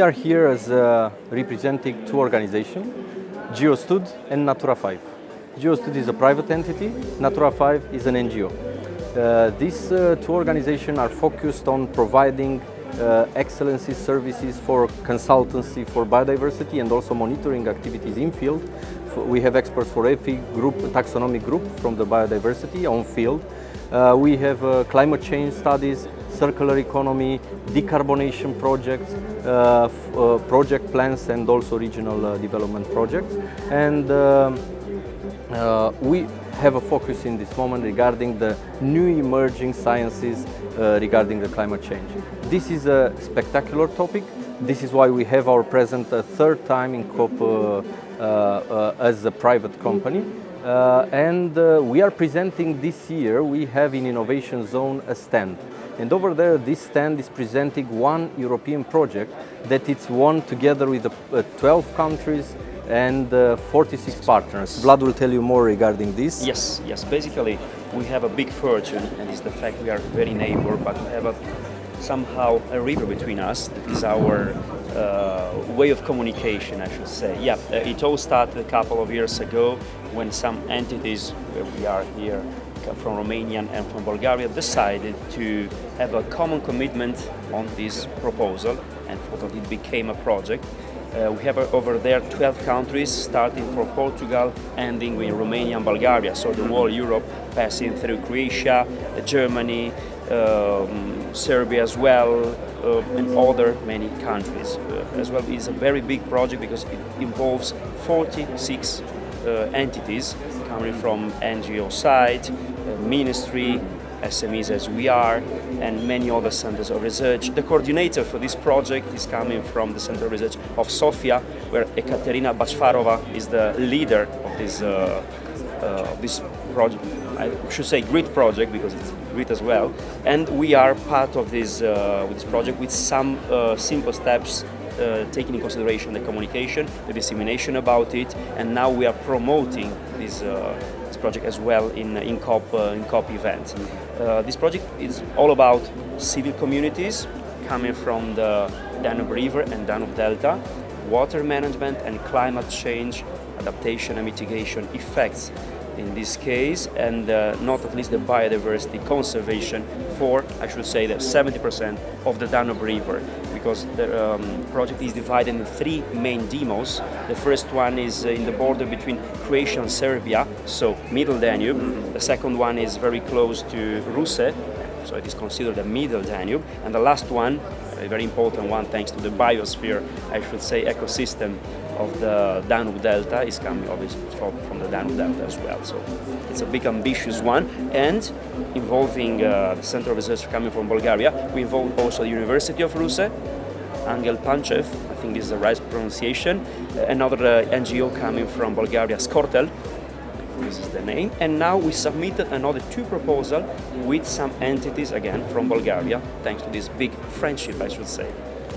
we are here as representing two organizations, GeoStud and Natura 5. GeoStud is a private entity, Natura 5 is an NGO. These two organizations are focused on providing excellency services for consultancy for biodiversity and also monitoring activities in field. We have experts for every group, taxonomic group from the biodiversity on field. We have climate change studies, circular economy, decarbonation projects, project plans and also regional development projects. And we have a focus in this moment regarding the new emerging sciences regarding the climate change. This is a spectacular topic. This is why we have our present a third time in COP as a private company. We are presenting this year, we have in Innovation Zone a stand. And over there, this stand is presenting one European project that it's won together with 12 countries and 46 partners. Vlad will tell you more regarding this. Yes. Basically, we have a big fortune, and it's the fact we are very neighbor, but we have somehow a river between us. That is our way of communication, I should say. It all started a couple of years ago when some entities, where we are here, from Romania and from Bulgaria, decided to have a common commitment on this proposal, and it became a project. We have over there 12 countries, starting from Portugal, ending with Romania and Bulgaria, so the whole Europe, passing through Croatia, Germany, Serbia as well, and other many countries as well. It's a very big project because it involves 46 entities coming from NGO side, ministry, SMEs as we are, and many other centers of research. The coordinator for this project is coming from the Center of Research of Sofia, where Ekaterina Bachfarova is the leader of this project. I should say great project because it's great as well. And we are part of this project with some simple steps taking in consideration the communication, the dissemination about it, and now we are promoting this project as well in COP event. This project is all about civil communities coming from the Danube River and Danube Delta, water management and climate change adaptation and mitigation effects in this case, and not at least the biodiversity conservation for, I should say, that 70% of the Danube River, because the project is divided in three main demos. The first one is in the border between Croatia and Serbia, so Middle Danube. The second one is very close to Russe, so it is considered the Middle Danube. And the last one, a very important one, thanks to the biosphere, I should say, ecosystem of the Danube Delta, is coming obviously from the Danube Delta as well. So it's a big ambitious one, and involving the Center of Research coming from Bulgaria. We involve also the University of Russe, Angel Panchev, I think this is the right pronunciation, another NGO coming from Bulgaria, Skortel, this is the name, and now we submitted another two proposals with some entities again from Bulgaria, thanks to this big friendship, I should say.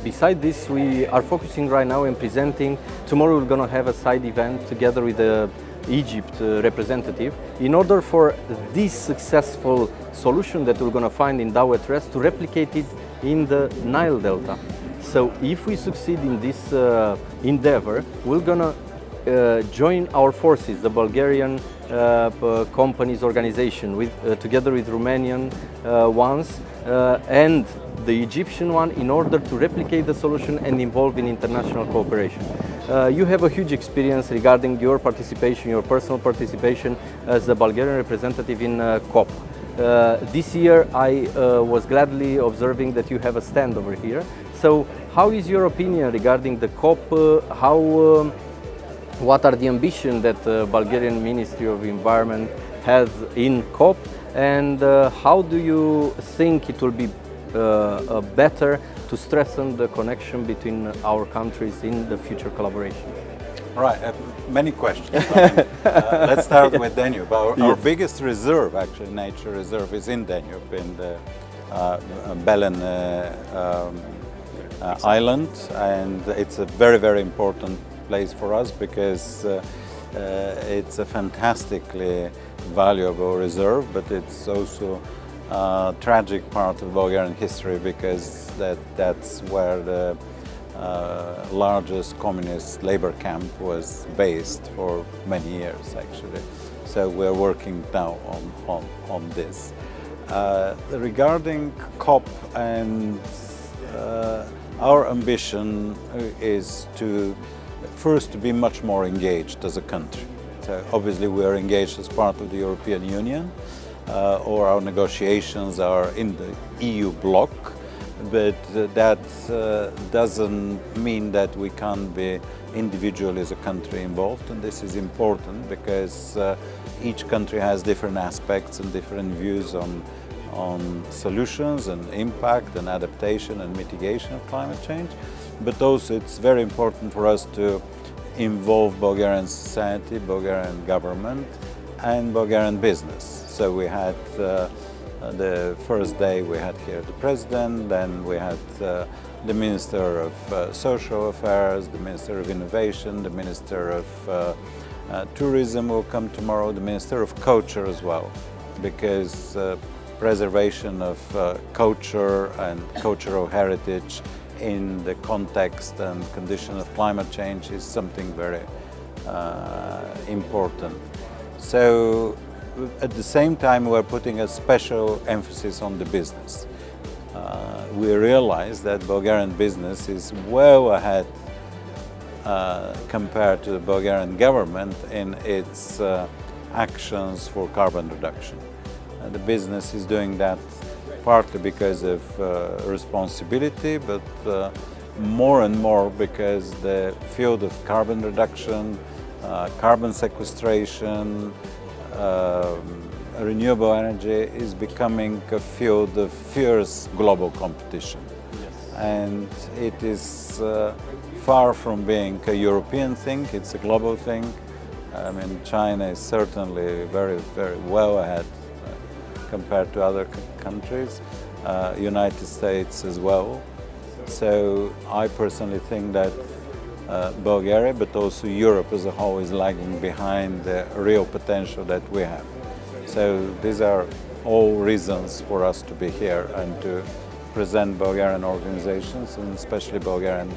Besides this, we are focusing right now and presenting. Tomorrow we're going to have a side event together with the Egypt representative in order for this successful solution that we're going to find in Dawet Rest to replicate it in the Nile Delta. So if we succeed in this endeavor, we're going to join our forces, the Bulgarian companies organization, together with Romanian ones and the Egyptian one, in order to replicate the solution and involve in international cooperation. You have a huge experience regarding your participation, your personal participation as a Bulgarian representative in COP. This year I was gladly observing that you have a stand over here. So how is your opinion regarding the COP? What are the ambitions that the Bulgarian Ministry of Environment has in COP, and how do you think it will be better to strengthen the connection between our countries in the future collaboration? Right, many questions. Let's start with Danube. Our biggest reserve, actually, nature reserve, is in Danube, in the Belen island, and it's a very, very important place for us because it's a fantastically valuable reserve, but it's also a tragic part of Bulgarian history because that's where the largest communist labor camp was based for many years, actually. So we're working now on this. Regarding COP, and our ambition is to first to be much more engaged as a country. So obviously we are engaged as part of the European Union, or our negotiations are in the EU bloc, but that doesn't mean that we can't be individually as a country involved, and this is important because each country has different aspects and different views on solutions and impact and adaptation and mitigation of climate change. But also it's very important for us to involve Bulgarian society, Bulgarian government and Bulgarian business. So we had the first day we had here the president, then we had the Minister of Social Affairs, the Minister of Innovation, the Minister of Tourism will come tomorrow, the Minister of Culture as well, because preservation of culture and cultural heritage in the context and condition of climate change is something very important. So at the same time we're putting a special emphasis on the business. We realize that Bulgarian business is well ahead compared to the Bulgarian government in its actions for carbon reduction. The business is doing that partly because of responsibility, but more and more because the field of carbon reduction, carbon sequestration, renewable energy is becoming a field of fierce global competition. Yes. And it is far from being a European thing, it's a global thing. I mean, China is certainly very, very well ahead compared to other countries, United States as well. So I personally think that Bulgaria, but also Europe as a whole, is lagging behind the real potential that we have. So these are all reasons for us to be here and to present Bulgarian organizations and especially Bulgarian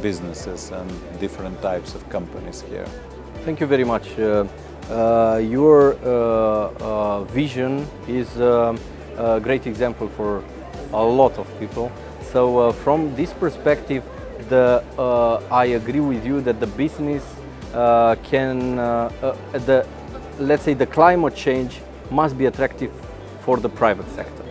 businesses and different types of companies here. Thank you very much. Your vision is a great example for a lot of people. So from this perspective, I agree with you that the business let's say the climate change must be attractive for the private sector.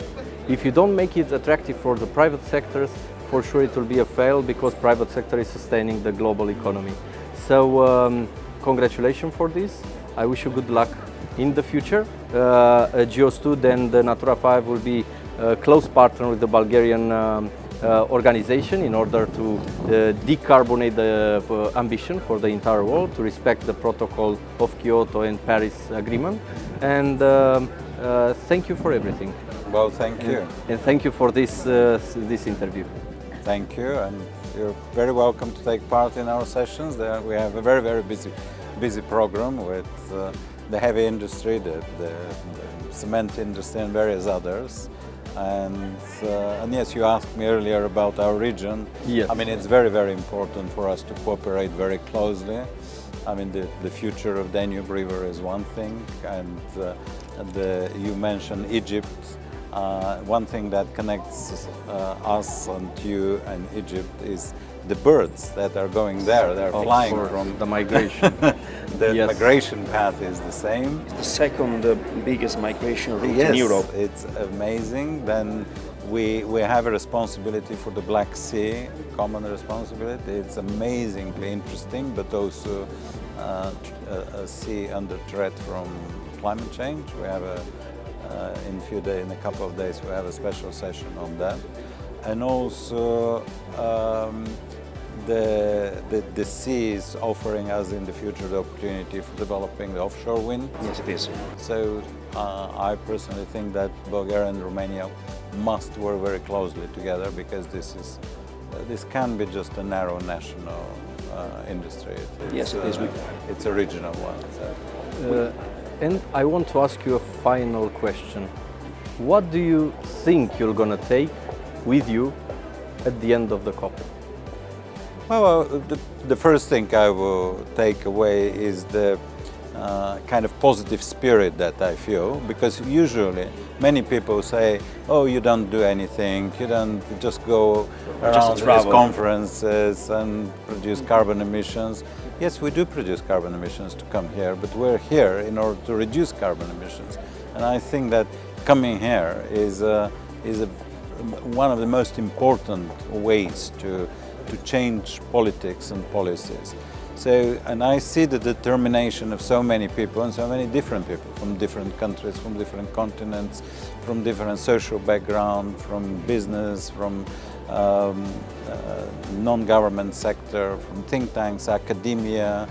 If you don't make it attractive for the private sectors, for sure it will be a fail because private sector is sustaining the global economy. So congratulations for this. I wish you good luck in the future. Geostud and Natura 5 will be a close partner with the Bulgarian organization in order to decarbonate the ambition for the entire world, to respect the protocol of Kyoto and Paris Agreement. And thank you for everything. Well, thank you. And thank you for this interview. Thank you, and you're very welcome to take part in our sessions. We have a very, very busy program with the heavy industry, the cement industry and various others. And yes, you asked me earlier about our region. Yes. I mean, it's very, very important for us to cooperate very closely. I mean, the future of Danube River is one thing, and you mentioned Egypt. One thing that connects us and you and Egypt is the birds that are going there. They're flying from the migration. The migration path is the same. It's the second biggest migration route in Europe. It's amazing. Then we have a responsibility for the Black Sea, common responsibility. It's amazingly interesting, but also a sea under threat from climate change. We have in a couple of days, we have a special session on that. And also the sea is offering us in the future the opportunity for developing the offshore wind. Yes, it is. So I personally think that Bulgaria and Romania must work very closely together, because this can be just a narrow national industry. Yes, it is. It's a regional one. So. And I want to ask you a final question. What do you think you're going to take with you at the end of the COP? Well, the first thing I will take away is the kind of positive spirit that I feel, because usually many people say, oh, you don't do anything, you don't just go around to these conferences and produce carbon emissions. Yes, we do produce carbon emissions to come here, but we're here in order to reduce carbon emissions. And I think that coming here is one of the most important ways to change politics and policies. So, and I see the determination of so many people and so many different people from different countries, from different continents, from different social background, from business, from non-government sector, from think tanks, academia,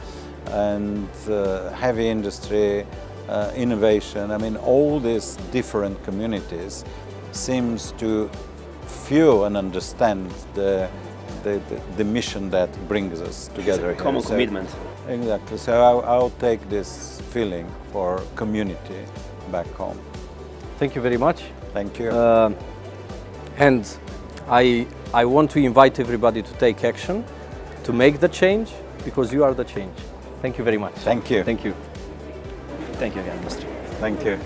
and heavy industry, innovation. I mean, all these different communities seems to feel and understand the mission that brings us together. It's a common commitment. Exactly. So I'll take this feeling for community back home. Thank you very much. Thank you. And I want to invite everybody to take action, to make the change, because you are the change. Thank you very much. Thank you. Thank you. Thank you again, Mr. Thank you.